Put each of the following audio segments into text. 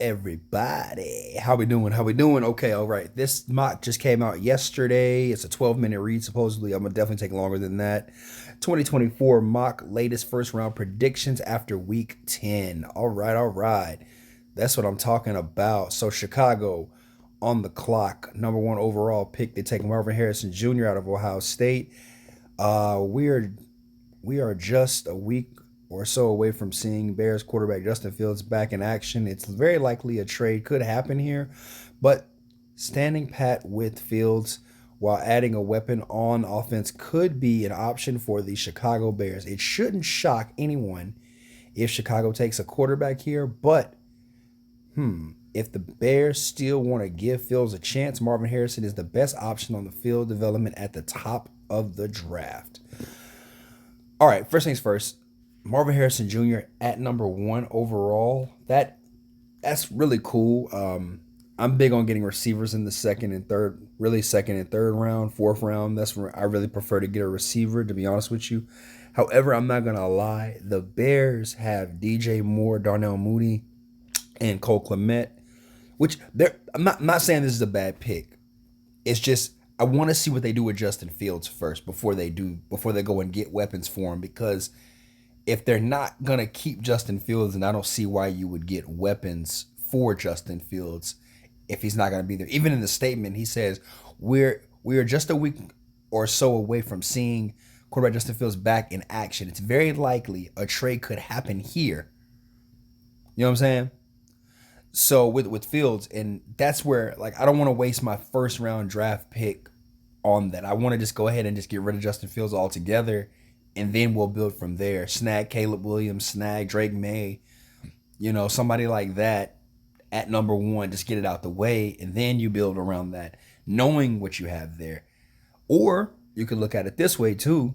everybody? How we doing? How we doing? Okay, all right. This mock just came out yesterday. It's a 12-minute read, supposedly. I'm going to definitely take longer than that. 2024 mock latest first round predictions after week 10. All right, all right. That's what I'm talking about. So, Chicago on the clock. Number one overall pick. They take Marvin Harrison Jr. out of Ohio State. Uh, we're we are just a week or so away from seeing Bears quarterback Justin Fields back in action. It's very likely a trade could happen here, but standing pat with Fields while adding a weapon on offense could be an option for the Chicago Bears. It shouldn't shock anyone if Chicago takes a quarterback here, but if the Bears still want to give Fields a chance, Marvin Harrison is the best option on the field development at the top of the draft. All right, first things first. Marvin Harrison Jr. at number one overall. That's really cool. I'm big on getting receivers in the second and third, really second and third round, fourth round. That's where I really prefer to get a receiver, to be honest with you. However, I'm not gonna lie. The Bears have DJ Moore, Darnell Mooney, and Cole Kmet, which I'm not saying this is a bad pick. It's just I want to see what they do with Justin Fields first before they go and get weapons for him, because if they're not gonna keep Justin Fields, then I don't see why you would get weapons for Justin Fields if he's not gonna be there. Even in the statement, he says we are just a week or so away from seeing quarterback Justin Fields back in action. It's very likely a trade could happen here. You know what I'm saying? So with Fields, and that's where, like, I don't want to waste my first round draft pick on that. I want to just go ahead and just get rid of Justin Fields altogether, and then we'll build from there. Snag Caleb Williams, snag Drake May, somebody like that at number one. Just get it out the way, and then you build around that, knowing what you have there. Or you could look at it this way too.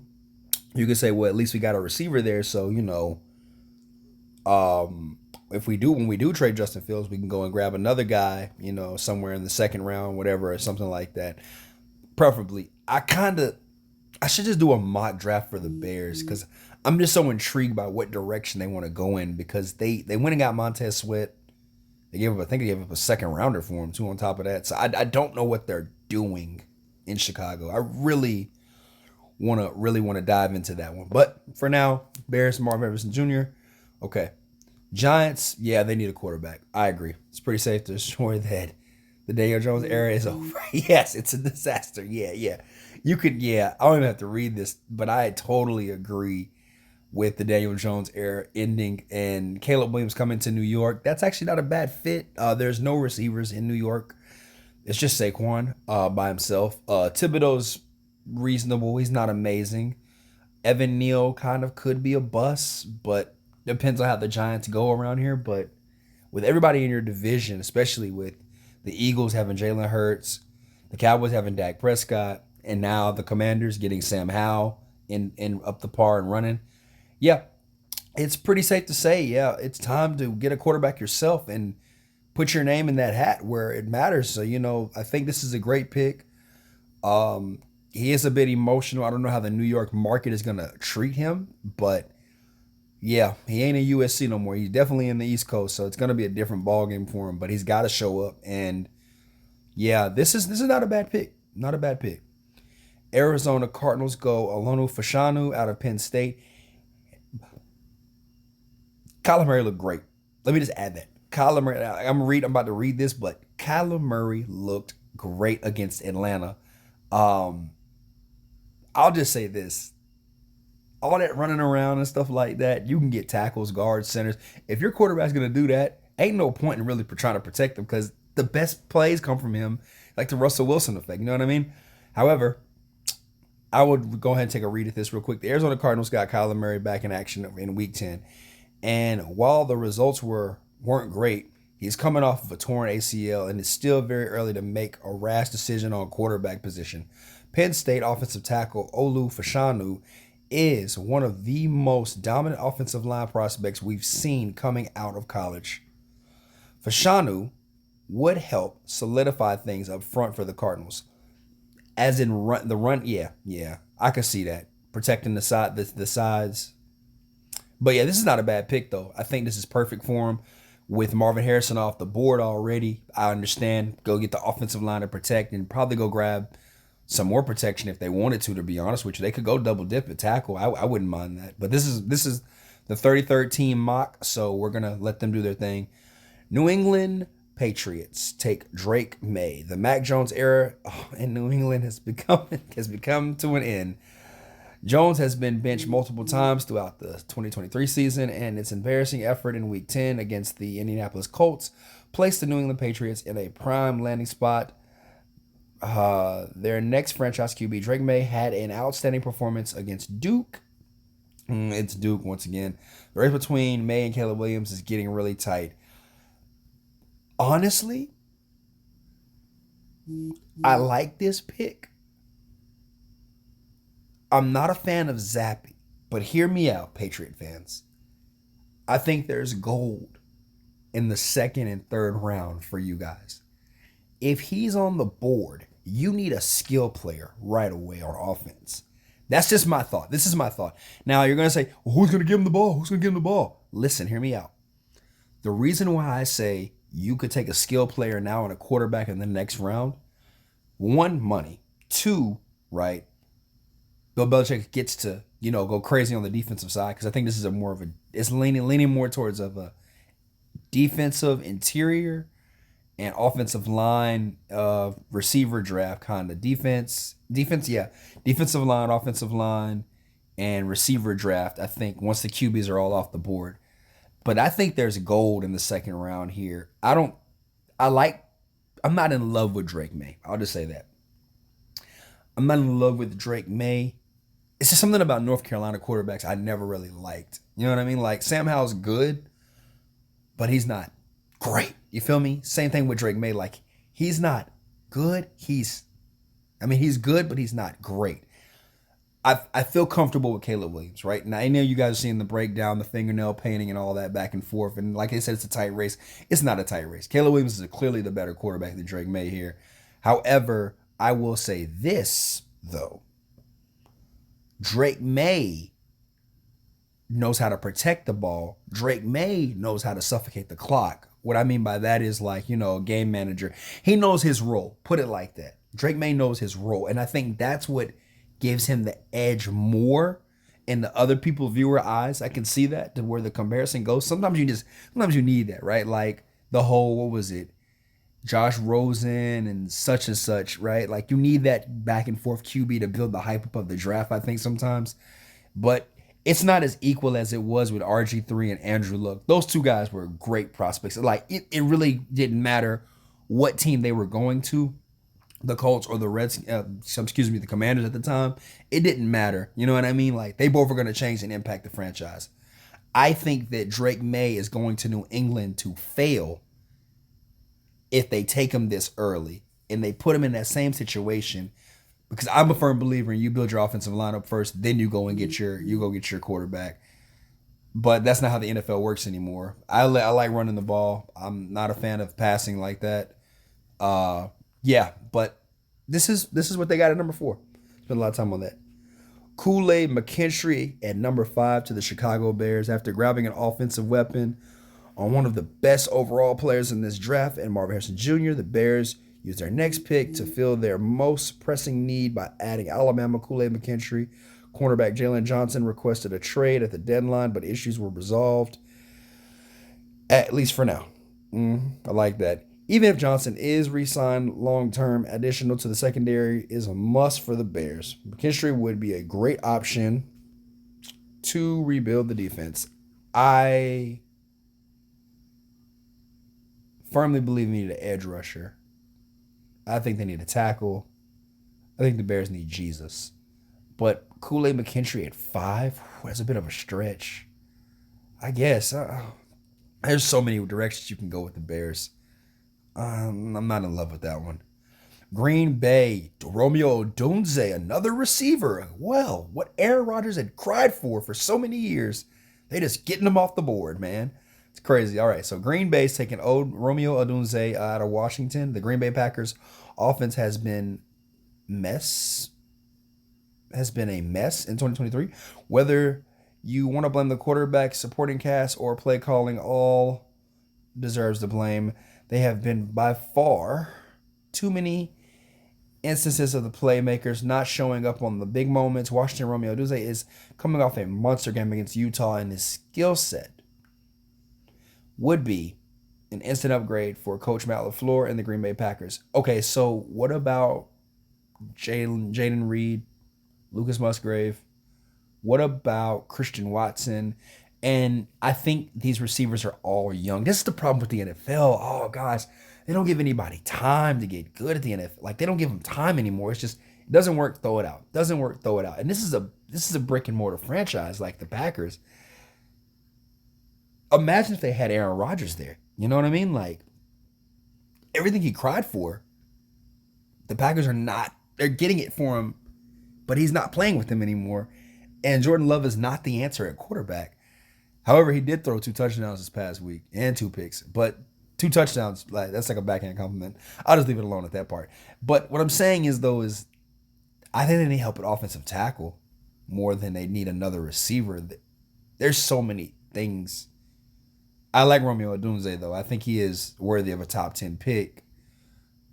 You could say, well, at least we got a receiver there, so when we do trade Justin Fields, we can go and grab another guy, somewhere in the second round, whatever, or something like that. Preferably, I should just do a mock draft for the Bears, because I'm just so intrigued by what direction they want to go in, because they went and got Montez Sweat. I think they gave up a second rounder for him too on top of that. So I don't know what they're doing in Chicago. I really want to dive into that one. But for now, Bears, Marvin Harrison Jr. Okay. Giants, yeah, they need a quarterback. I agree. It's pretty safe to assure that the Daniel Jones era is over. Yes, it's a disaster. Yeah. I don't even have to read this, but I totally agree with the Daniel Jones era ending and Caleb Williams coming to New York. That's actually not a bad fit. There's no receivers in New York. It's just Saquon by himself. Thibodeau's reasonable. He's not amazing. Evan Neal kind of could be a bust, but depends on how the Giants go around here. But with everybody in your division, especially with the Eagles having Jalen Hurts, the Cowboys having Dak Prescott, and now the Commanders getting Sam Howell in up the par and running, yeah, it's pretty safe to say, yeah, it's time to get a quarterback yourself and put your name in that hat where it matters. So, I think this is a great pick. He is a bit emotional. I don't know how the New York market is going to treat him, but yeah, he ain't in USC no more. He's definitely in the East Coast, so it's going to be a different ballgame for him, but he's got to show up. And yeah, this is not a bad pick. Not a bad pick. Arizona Cardinals go Alonu Fashanu out of Penn State. Kyler Murray looked great. Let me just add that. Kyler Murray, I'm about to read this, but Kyler Murray looked great against Atlanta. I'll just say this. All that running around and stuff like that, you can get tackles, guards, centers. If your quarterback's going to do that, ain't no point in really trying to protect him, because the best plays come from him, like the Russell Wilson effect. You know what I mean? However, I would go ahead and take a read at this real quick. The Arizona Cardinals got Kyler Murray back in action in Week 10. And while the results weren't great, he's coming off of a torn ACL, and it's still very early to make a rash decision on quarterback position. Penn State offensive tackle Olu Fashanu is one of the most dominant offensive line prospects we've seen coming out of college. Fashanu would help solidify things up front for the Cardinals. As in the run, yeah, I could see that. Protecting the sides. But yeah, this is not a bad pick, though. I think this is perfect for him. With Marvin Harrison off the board already, I understand. Go get the offensive line to protect and probably go grab some more protection if they wanted to be honest with you. They could go double dip at tackle. I wouldn't mind that. But this is the 33rd team mock, so we're going to let them do their thing. New England Patriots take Drake May. The Mac Jones era in New England has become to an end. Jones has been benched multiple times throughout the 2023 season, and its embarrassing effort in Week 10 against the Indianapolis Colts placed the New England Patriots in a prime landing spot. Their next franchise QB, Drake May, had an outstanding performance against Duke. It's Duke once again. The race between May and Caleb Williams is getting really tight. Honestly, I like this pick. I'm not a fan of Zappy, but hear me out, Patriot fans. I think there's gold in the second and third round for you guys. If he's on the board, you need a skill player right away on offense. That's just my thought. This is my thought. Now, you're going to say, well, who's going to give him the ball? Who's going to give him the ball? Listen, hear me out. The reason why I say you could take a skill player now and a quarterback in the next round, one, money. Two, right, Bill Belichick gets to, go crazy on the defensive side because I think this is it's leaning more towards of a defensive interior and offensive line receiver draft kind of defensive line, offensive line, and receiver draft. I think once the QBs are all off the board, but I think there's gold in the second round here. I'm not in love with Drake May. I'll just say that. I'm not in love with Drake May. It's just something about North Carolina quarterbacks I never really liked. You know what I mean? Like Sam Howell's good, but he's not great. You feel me? Same thing with Drake May. Like he's not good. He's good, but he's not great. I feel comfortable with Caleb Williams, right? Now I know you guys are seeing the breakdown, the fingernail painting, and all that back and forth. And like I said, it's a tight race. It's not a tight race. Caleb Williams is clearly the better quarterback than Drake May here. However, I will say this though. Drake May knows how to protect the ball. Drake May knows how to suffocate the clock. What I mean by that is like, a game manager. He knows his role. Put it like that. Drake May knows his role. And I think that's what gives him the edge more in the other people's viewer eyes. I can see that to where the comparison goes. Sometimes you need that, right? Like the whole, what was it? Josh Rosen and such, right? Like you need that back and forth QB to build the hype up of the draft, I think sometimes. But it's not as equal as it was with RG3 and Andrew Luck. Those two guys were great prospects. Like it really didn't matter what team they were going to, the Colts or the the Commanders at the time. It didn't matter. You know what I mean? Like they both were going to change and impact the franchise. I think that Drake May is going to New England to fail if they take him this early and they put him in that same situation, because I'm a firm believer in you build your offensive lineup first, then you go get your quarterback. But that's not how the NFL works anymore. I like running the ball. I'm not a fan of passing like that. But this is what they got at number 4. Spent a lot of time on that. Kool-Aid McKinstry at number 5 to the Chicago Bears after grabbing an offensive weapon on one of the best overall players in this draft and Marvin Harrison Jr., the Bears used their next pick to fill their most pressing need by adding Alabama Kool-Aid McKinstry. Cornerback Jalen Johnson requested a trade at the deadline, but issues were resolved, at least for now. I like that. Even if Johnson is re-signed long-term, additional to the secondary is a must for the Bears. McKinstry would be a great option to rebuild the defense. I firmly believe they need an edge rusher. I think they need a tackle. I think the Bears need Jesus. But Kool-Aid McKinstry at 5, that's a bit of a stretch. I guess. There's so many directions you can go with the Bears. I'm not in love with that one. Green Bay, Romeo Odunze, another receiver. Well, what Aaron Rodgers had cried for so many years, they just getting him off the board, man. It's crazy. All right, so Green Bay's taking Romeo Odunze out of Washington. The Green Bay Packers offense has been a mess in 2023. Whether you want to blame the quarterback, supporting cast, or play calling, all deserves the blame. They have been by far too many instances of the playmakers not showing up on the big moments. Washington Romeo Duze is coming off a monster game against Utah, and his skill set would be an instant upgrade for Coach Matt LaFleur and the Green Bay Packers. Okay, so what about Jaden Reed, Lucas Musgrave? What about Christian Watson? And I think these receivers are all young. This is the problem with the NFL. Oh, gosh. They don't give anybody time to get good at the NFL. Like, they don't give them time anymore. It's just, it doesn't work, throw it out. Doesn't work, throw it out. And this is a brick and mortar franchise like the Packers. Imagine if they had Aaron Rodgers there. You know what I mean? Like, everything he cried for, the Packers are not, they're getting it for him, but he's not playing with them anymore. And Jordan Love is not the answer at quarterback. However, he did throw 2 touchdowns this past week and 2 picks. But 2 touchdowns, like, that's like a backhand compliment. I'll just leave it alone at that part. But what I'm saying is, though, is I think they need help at offensive tackle more than they need another receiver. There's so many things. I like Romeo Odunze, though. I think he is worthy of a top 10 pick.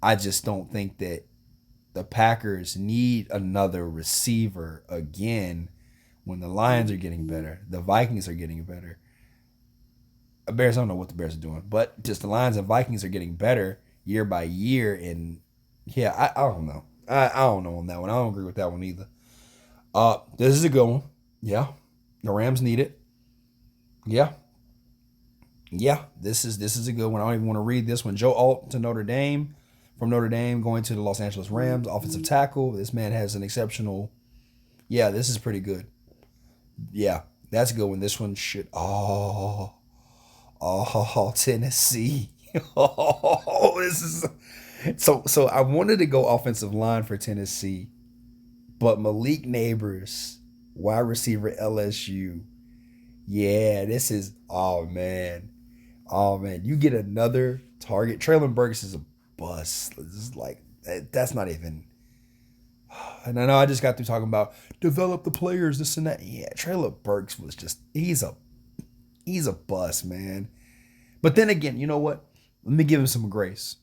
I just don't think that the Packers need another receiver again when the Lions are getting better. The Vikings are getting better. The Bears, I don't know what the Bears are doing, but just the Lions and Vikings are getting better year by year. And yeah, I don't know. I don't know on that one. I don't agree with that one either. This is a good one. Yeah. The Rams need it. Yeah. Yeah, this is a good one. I don't even want to read this one. Joe Alt to Notre Dame, from Notre Dame going to the Los Angeles Rams, offensive tackle. This man has an exceptional. Yeah, this is pretty good. Yeah, that's a good one. This one should. Oh, Tennessee. Oh, this is so. I wanted to go offensive line for Tennessee, but Malik Neighbors, wide receiver LSU. Yeah, this is. Oh man. You get another target. Traylon Burks is a bust. This is like, that's not even. And I know I just got through talking about develop the players, this and that. Yeah, Traylon Burks was just, he's a bust, man. But then again, you know what? Let me give him some grace.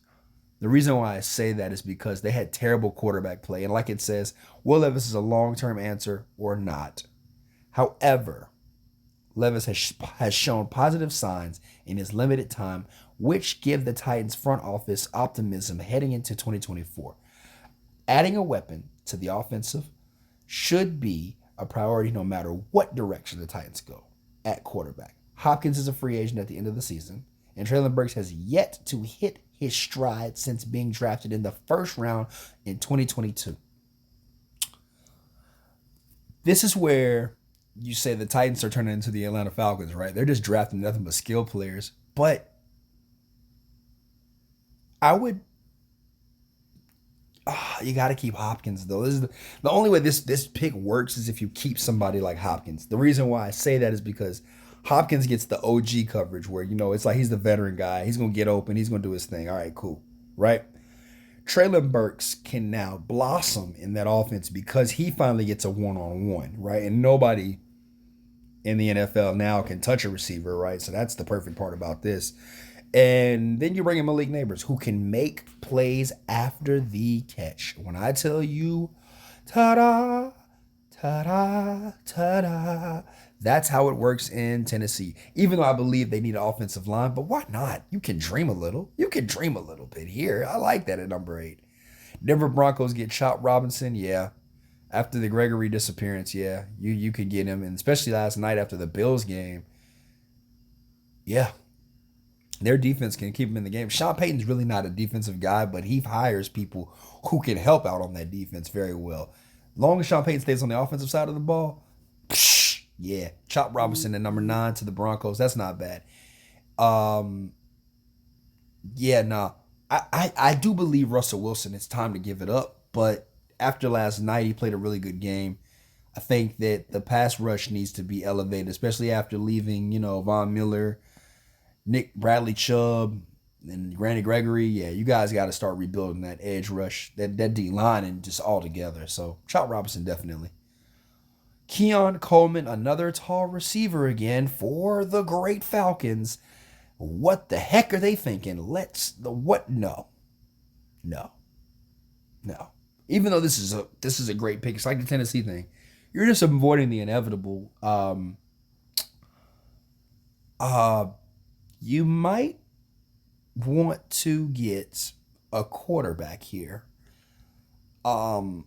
The reason why I say that is because they had terrible quarterback play. And like it says, Will Levis is a long-term answer or not. However, Levis has shown positive signs in his limited time, which give the Titans front office optimism heading into 2024. Adding a weapon to the offensive should be a priority no matter what direction the Titans go at quarterback. Hopkins is a free agent at the end of the season, and Traylon Burks has yet to hit his stride since being drafted in the first round in 2022. This is where you say the Titans are turning into the Atlanta Falcons, right? They're just drafting nothing but skill players. But I would, you got to keep Hopkins, though. This is the only way this pick works is if you keep somebody like Hopkins. The reason why I say that is because Hopkins gets the OG coverage where, it's like he's the veteran guy. He's going to get open. He's going to do his thing. All right, cool. Right? Traylon Burks can now blossom in that offense because he finally gets a one-on-one, right? And nobody in the NFL now can touch a receiver, right? So that's the perfect part about this. And then you bring in Malik Neighbors, who can make plays after the catch. When I tell you, ta-da, ta-da, ta-da, that's how it works in Tennessee. Even though I believe they need an offensive line, but why not? You can dream a little. You can dream a little bit here. I like that at number 8. Denver Broncos get Chop Robinson, yeah. After the Gregory disappearance, yeah, you could get him. And especially last night after the Bills game, yeah, their defense can keep him in the game. Sean Payton's really not a defensive guy, but he hires people who can help out on that defense very well. As long as Sean Payton stays on the offensive side of the ball, yeah, Chop Robinson at number 9 to the Broncos. That's not bad. Yeah, nah. I do believe Russell Wilson, it's time to give it up, but after last night, he played a really good game. I think that the pass rush needs to be elevated, especially after leaving, Von Miller, Nick Bradley Chubb, and Randy Gregory. Yeah, you guys got to start rebuilding that edge rush, that D-line, and just all together. So, Chop Robinson, definitely. Keon Coleman, another tall receiver again for the great Falcons. What the heck are they thinking? What? No, no, no. Even though this is a great pick, it's like the Tennessee thing. You're just avoiding the inevitable. Uh, you might want to get a quarterback here. Um,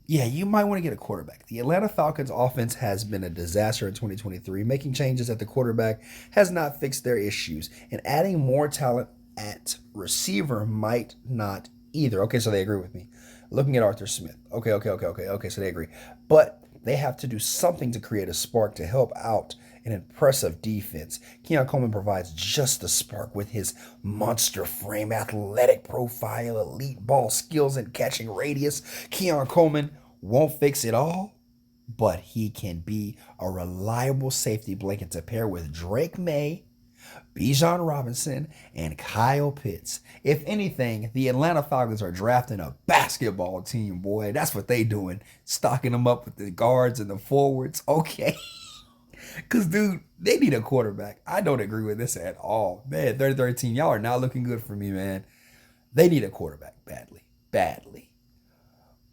yeah, you might want to get a quarterback. The Atlanta Falcons offense has been a disaster in 2023. Making changes at the quarterback has not fixed their issues, and adding more talent at receiver might not either. Okay, so they agree with me. Looking at Arthur Smith. Okay, so they agree. But they have to do something to create a spark to help out an impressive defense. Keon Coleman provides just the spark with his monster frame, athletic profile, elite ball skills, and catching radius. Keon Coleman won't fix it all, but he can be a reliable safety blanket to pair with Drake May, Bijan Robinson, and Kyle Pitts. If anything, the Atlanta Falcons are drafting a basketball team, boy. That's what they doing. Stocking them up with the guards and the forwards. Okay. Because, dude, they need a quarterback. I don't agree with this at all. Man, 30-13, y'all are not looking good for me, man. They need a quarterback badly. Badly.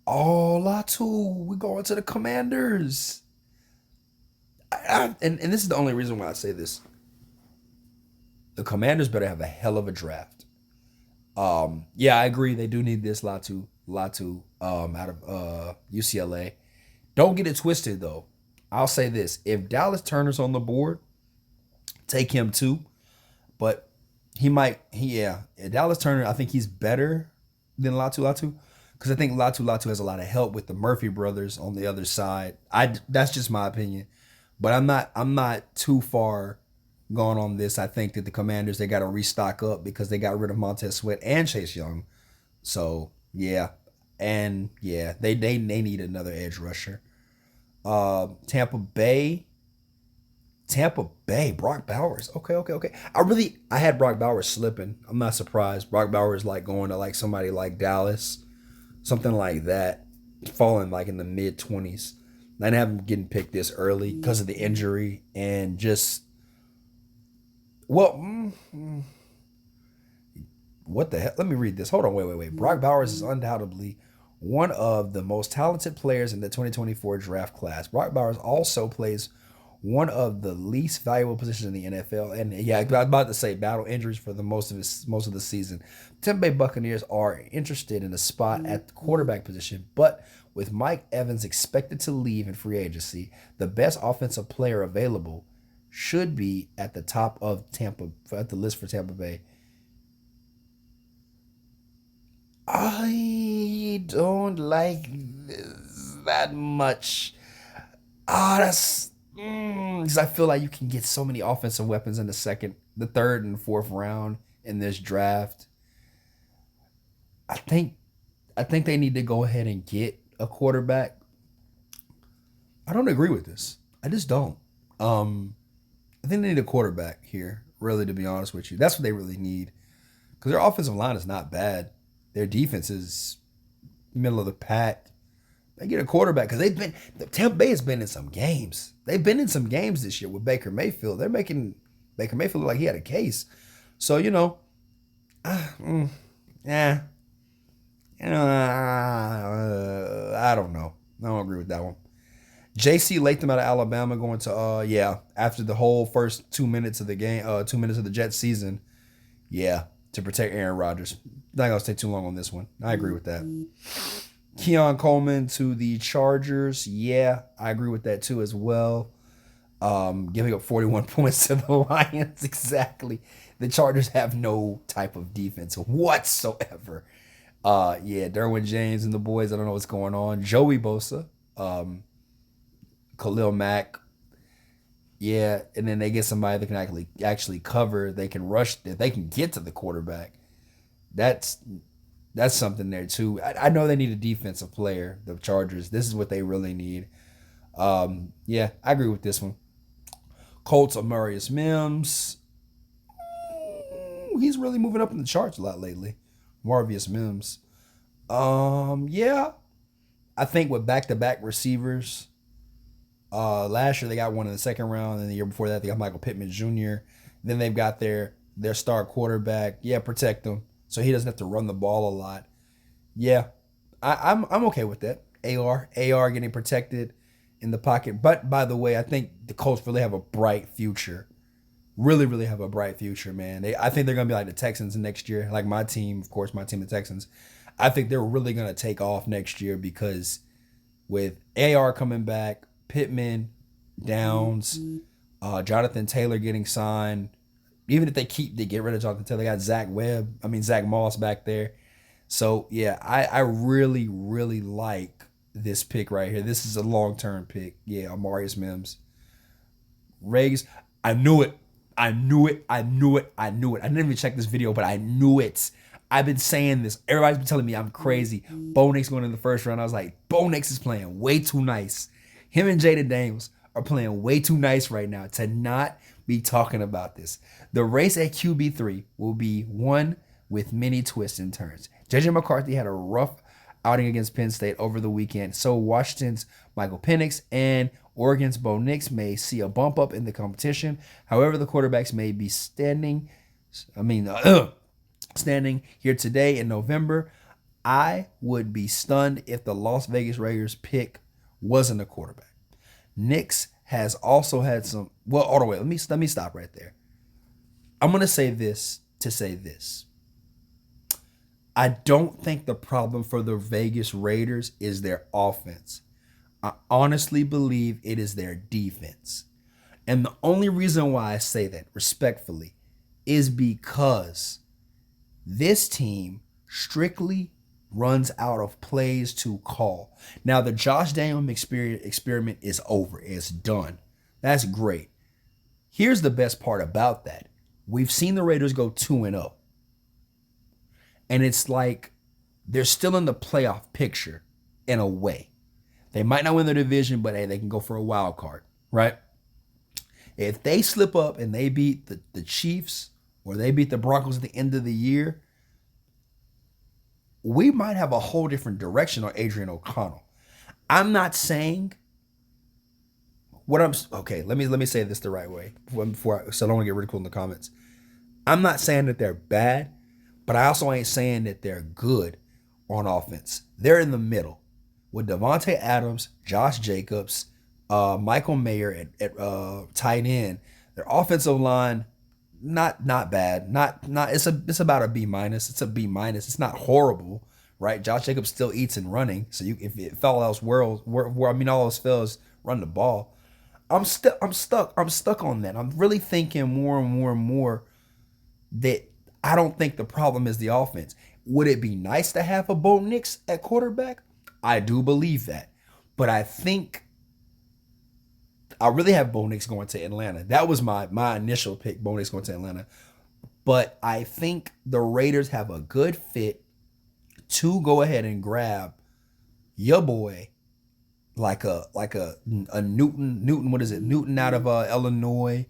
Oh, Latu, we're going to the Commanders. And this is the only reason why I say this. The Commanders better have a hell of a draft. Yeah, I agree. They do need this Latu out of UCLA. Don't get it twisted, though. I'll say this. If Dallas Turner's on the board, take him too. But Dallas Turner, I think he's better than Latu. Because I think Latu has a lot of help with the Murphy brothers on the other side. That's just my opinion. But I'm not too far gone on this. I think that the Commanders, they got to restock up because they got rid of Montez Sweat and Chase Young. So yeah. And yeah, they need another edge rusher. Tampa Bay, Brock Bowers. Okay. I had Brock Bowers slipping. I'm not surprised. Brock Bowers like going to like somebody like Dallas, something like that, falling like in the mid 20s. I didn't have him getting picked this early because of the injury and just, what the hell? Let me read this. Hold on, wait. Brock Bowers is undoubtedly one of the most talented players in the 2024 draft class. Brock Bowers also plays one of the least valuable positions in the NFL. And yeah, I was about to say battle injuries for the most of the season. Tampa Bay Buccaneers are interested in a spot at the quarterback position, but with Mike Evans expected to leave in free agency, the best offensive player available should be at the top of at the list for Tampa Bay. I don't like this that much. That's because I feel like you can get so many offensive weapons in the third and fourth round in this draft. I think they need to go ahead and get a quarterback. I don't agree with this. I just don't. I think they need a quarterback here, really, to be honest with you. That's what they really need. Because their offensive line is not bad. Their defense is middle of the pack. They get a quarterback because Tampa Bay has been in some games. They've been in some games this year with Baker Mayfield. They're making Baker Mayfield look like he had a case. So, I don't know. I don't agree with that one. J.C. Latham out of Alabama going to, after the whole first 2 minutes of the game, 2 minutes of the Jets season, to protect Aaron Rodgers. Not going to stay too long on this one. I agree with that. Keon Coleman to the Chargers. Yeah, I agree with that too as well. Giving up 41 points to the Lions. Exactly. The Chargers have no type of defense whatsoever. Derwin James and the boys, I don't know what's going on. Joey Bosa. Khalil Mack. Yeah, and then they get somebody that can actually cover. They can rush. They can get to the quarterback. That's something there too. I know they need a defensive player. The Chargers. This is what they really need. I agree with this one. Colts, Amarius Mims. He's really moving up in the charts a lot lately. Marvius Mims. I think with back-to-back receivers. Last year they got one in the second round, and the year before that they got Michael Pittman Jr. Then they've got their star quarterback. Yeah, protect him so he doesn't have to run the ball a lot. Yeah, I'm okay with that. AR getting protected in the pocket. But by the way, I think the Colts really have a bright future. Really, really have a bright future, man. I think they're gonna be like the Texans next year. Like my team, of course, my team, the Texans. I think they're really gonna take off next year because with AR coming back, Pittman, Downs, Jonathan Taylor getting signed. Even if they get rid of Jonathan Taylor, they got Zach Moss back there. So yeah, I really, really like this pick right here. This is a long-term pick. Yeah, Amarius Mims. Regs, I knew it. I didn't even check this video, but I knew it. I've been saying this. Everybody's been telling me I'm crazy. Bo Nix going in the first round. I was like, Bo Nix is playing way too nice. Him and Jaden Daniels are playing way too nice right now to not be talking about this. The race at QB3 will be one with many twists and turns. JJ McCarthy had a rough outing against Penn State over the weekend, so Washington's Michael Penix and Oregon's Bo Nix may see a bump up in the competition. However, the quarterbacks may be standing here today in November. I would be stunned if the Las Vegas Raiders pick wasn't a quarterback. Nix has also had some. Well, all the way. Let me stop right there. I'm gonna say this to say this. I don't think the problem for the Vegas Raiders is their offense. I honestly believe it is their defense. And the only reason why I say that, respectfully, is because this team strictly runs out of plays to call. Now, the Josh Daniels experiment is over. It's done. That's great. Here's the best part about that. We've seen the Raiders go 2-0. And it's like they're still in the playoff picture in a way. They might not win the division, but hey, they can go for a wild card, right? If they slip up and they beat the Chiefs or they beat the Broncos at the end of the year, we might have a whole different direction on Adrian O'Connell. I'm not saying okay, let me say this the right way so I don't want to get ridiculed in the comments. I'm not saying that they're bad, but I also ain't saying that they're good on offense. They're in the middle with Devontae Adams, Josh Jacobs, Michael Mayer at tight end. Their offensive line, not bad. Not it's about a B minus. It's a B minus. It's not horrible, right? Josh Jacobs still eats and running. So if it fell else all else fails, run the ball. I'm stuck on that. I'm really thinking more and more and more that I don't think the problem is the offense. Would it be nice to have a Bo Nix at quarterback? I do believe that. But I think I really have Bo Nix going to Atlanta. That was my initial pick, Bo Nix going to Atlanta. But I think the Raiders have a good fit to go ahead and grab your boy like a Newton, what is it? Newton out of Illinois,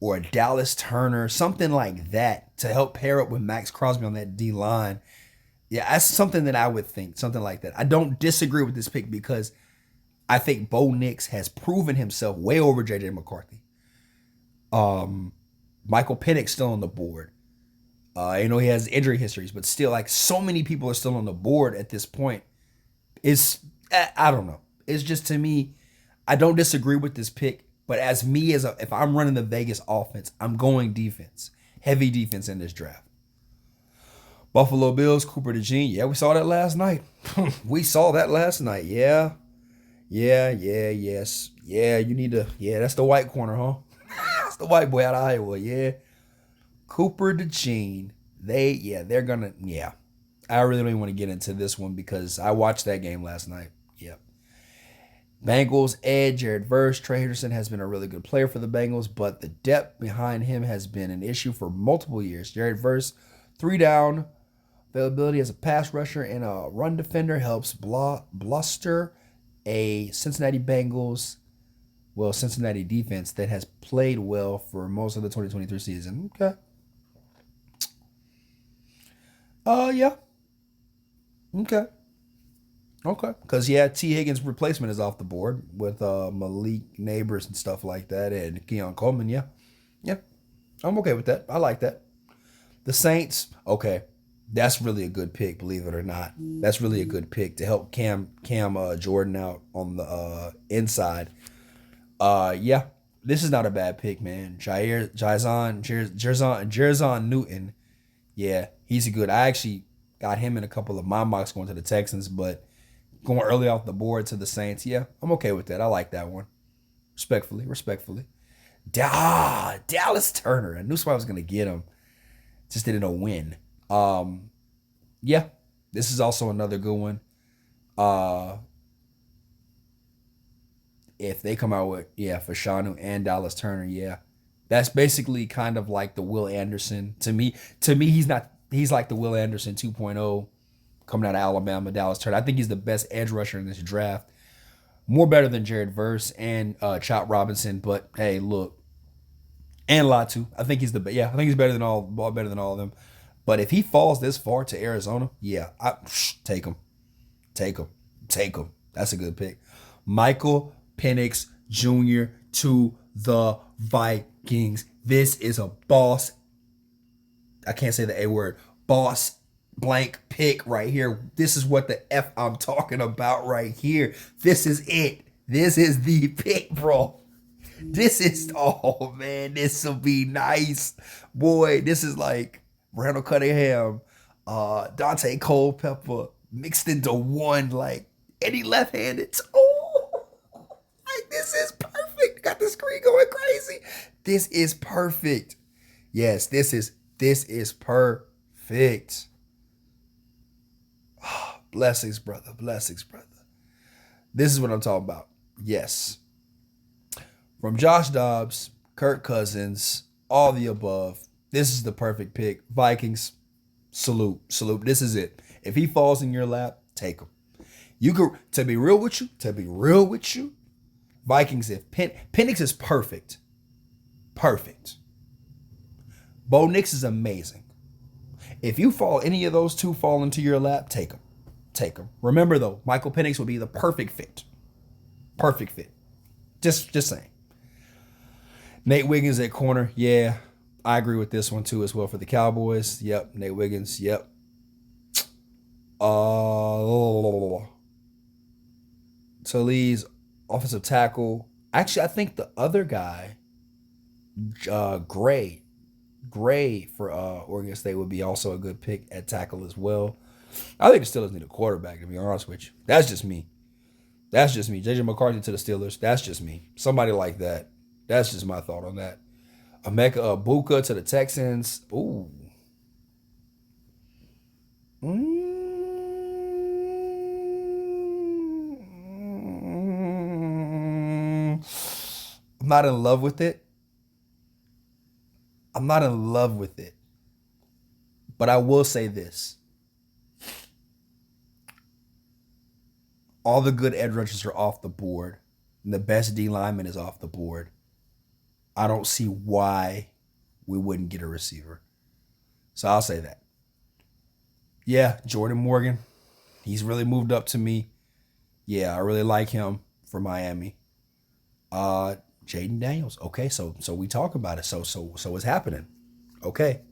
or a Dallas Turner, something like that to help pair up with Max Crosby on that D line. Yeah, that's something that I would think, something like that. I don't disagree with this pick because I think Bo Nix has proven himself way over JJ McCarthy. Michael Penix still on the board. He has injury histories, but still, like, so many people are still on the board at this point. I don't know. It's just, to me, I don't disagree with this pick, but if I'm running the Vegas offense, I'm going defense, heavy defense in this draft. Buffalo Bills, Cooper DeJean. Yeah, we saw that last night. Yeah. Yes. Yeah, you need to. Yeah, that's the white corner, huh? That's the white boy out of Iowa. Yeah. Cooper DeJean. They're gonna. Yeah. I really don't even want to get into this one because I watched that game last night. Yep. Bengals edge, Jared Verse. Trey Henderson has been a really good player for the Bengals, but the depth behind him has been an issue for multiple years. Jared Verse, 3 down availability as a pass rusher and a run defender helps bluster a Cincinnati defense that has played well for most of the 2023 season. Okay. Yeah. Okay. Because, T. Higgins' replacement is off the board with Malik Neighbors and stuff like that, and Keon Coleman. Yeah. I'm okay with that. I like that. The Saints, okay. That's really a good pick, believe it or not. That's really a good pick to help Cam Jordan out on the inside. Yeah, this is not a bad pick, man. Jerzon Newton. Yeah, he's a good. I actually got him in a couple of my mocks going to the Texans, but going early off the board to the Saints, yeah, I'm okay with that. I like that one. Respectfully, respectfully. Dallas Turner. I knew somebody was gonna get him. Just didn't know when. Yeah, this is also another good one. Uh, if they come out with Fashanu and Dallas Turner, yeah, that's basically kind of like the Will Anderson to me. To me, he's not. He's like the Will Anderson 2.0 coming out of Alabama. Dallas Turner. I think he's the best edge rusher in this draft. More better than Jared Verse and Chop Robinson. But hey, look, and Latu. I think he's the I think he's better than all of them. But if he falls this far to Arizona, yeah, take him, take him, take him. That's a good pick. Michael Penix Jr. to the Vikings. This is a boss. I can't say the A word. Boss blank pick right here. This is what the F I'm talking about right here. This is it. This is the pick, bro. This is, oh man, this will be nice. Boy, this is like Randall Cunningham, Dante Culpepper mixed into one, like any left-handed. Oh, like this is perfect. Got the screen going crazy. This is perfect. Yes, this is perfect. Oh, blessings, brother. Blessings, brother. This is what I'm talking about. Yes. From Josh Dobbs, Kirk Cousins, all the above. This is the perfect pick. Vikings, salute. This is it. If he falls in your lap, take him. You could, to be real with you, Vikings, if Penix is perfect. Perfect. Bo Nix is amazing. If you fall, any of those two fall into your lap, take them. Take them. Remember though, Michael Penix will be the perfect fit. Perfect fit. Just saying. Nate Wiggins at corner. Yeah, I agree with this one too as well for the Cowboys. Yep, Nate Wiggins. Yep. Talese, offensive tackle. Actually, I think the other guy, Gray for Oregon State would be also a good pick at tackle as well. I think the Steelers need a quarterback, to be honest with you. That's just me. JJ McCarthy to the Steelers. That's just me. Somebody like that. That's just my thought on that. Emeka Ibuka to the Texans. Ooh. I'm not in love with it. But I will say this. All the good edge rushers are off the board. And the best D lineman is off the board. I don't see why we wouldn't get a receiver. So I'll say that. Yeah, Jordan Morgan. He's really moved up to me. Yeah, I really like him for Miami. Jaden Daniels. Okay, so we talk about it. So it's happening. Okay.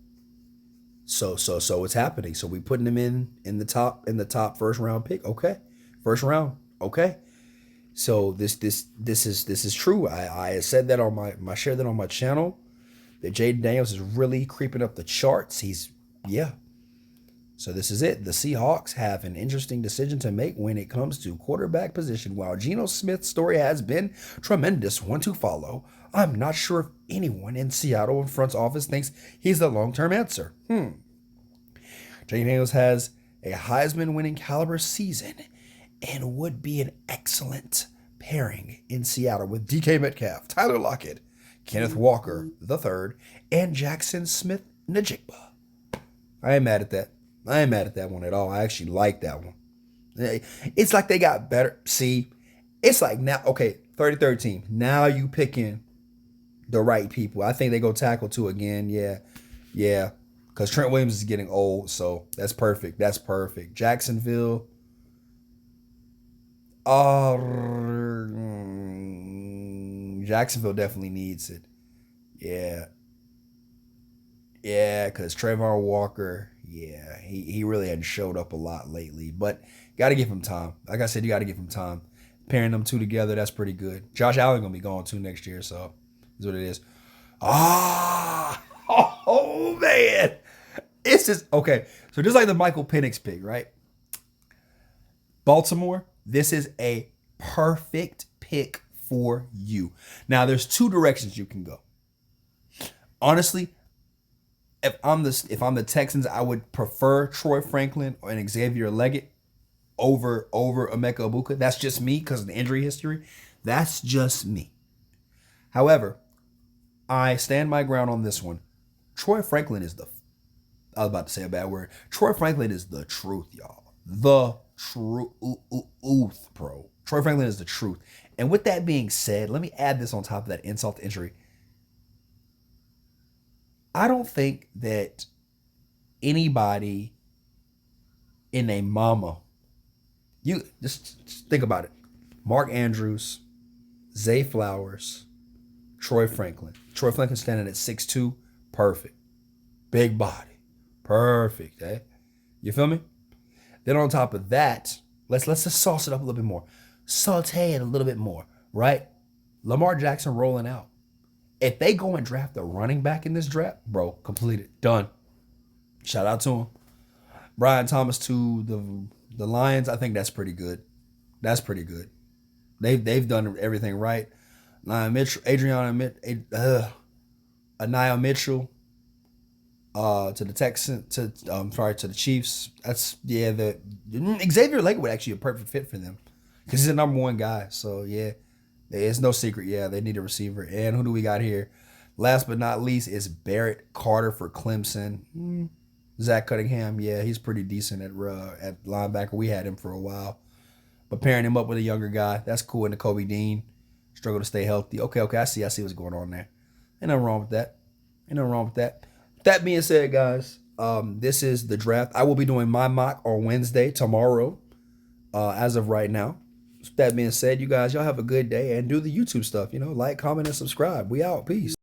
So it's happening. So we putting him in the top first round pick. Okay. First round. Okay. So this is true. I said that on my shared that on my channel that Jaden Daniels is really creeping up the charts. So this is it. The Seahawks have an interesting decision to make when it comes to quarterback position. While Geno Smith's story has been tremendous one to follow, I'm not sure if anyone in Seattle front office thinks he's the long-term answer. Jaden Daniels has a Heisman-winning caliber season and would be an excellent pairing in Seattle with DK Metcalf, Tyler Lockett, Kenneth Walker III, and Jackson Smith-Njigba. I ain't mad at that. I ain't mad at that one at all. I actually like that one. It's like they got better. See, it's like now, okay, 33rd team. Now you picking the right people. I think they go tackle two again. Yeah. Because Trent Williams is getting old, so that's perfect. Jacksonville. Jacksonville definitely needs it. Yeah. Yeah, because Trayvon Walker, yeah, he really hadn't showed up a lot lately. But got to give him time. Like I said, you got to give him time. Pairing them two together, that's pretty good. Josh Allen going to be gone too next year, so is what it is. Ah, oh man. It's just, okay. So just like the Michael Penix pick, right? Baltimore, this is a perfect pick for you. Now, there's two directions you can go. Honestly, if I'm the Texans, I would prefer Troy Franklin and Xavier Leggett over Emeka Ibuka. That's just me because of the injury history. That's just me. However, I stand my ground on this one. Troy Franklin is I was about to say a bad word. Troy Franklin is the truth, y'all. The truth, bro. Troy Franklin is the truth. And with that being said, let me add this on top of that insult to injury. I don't think that anybody in a mama, you just think about it. Mark Andrews, Zay Flowers, Troy Franklin. Troy Franklin standing at 6'2", perfect. Big body, perfect, eh? You feel me? Then on top of that, let's just sauce it up a little bit more. Saute it a little bit more, right? Lamar Jackson rolling out. If they go and draft a running back in this draft, bro, completed, done. Shout out to him. Brian Thomas to the Lions. I think that's pretty good. That's pretty good. They've done everything right. Anaya Mitchell to the Texans, to the Chiefs. That's Xavier Leggett would actually be a perfect fit for them because he's the number one guy. So yeah, it's no secret. Yeah, they need a receiver. And who do we got here? Last but not least is Barrett Carter for Clemson. Zach Cunningham, yeah, he's pretty decent at linebacker. We had him for a while, but pairing him up with a younger guy, that's cool. And Kobe Dean struggle to stay healthy. Okay, I see what's going on there. Ain't nothing wrong with that. That being said, guys, this is the draft. I will be doing my mock on Wednesday, tomorrow, as of right now. That being said, you guys, y'all have a good day and do the YouTube stuff. Like, comment, and subscribe. We out. Peace.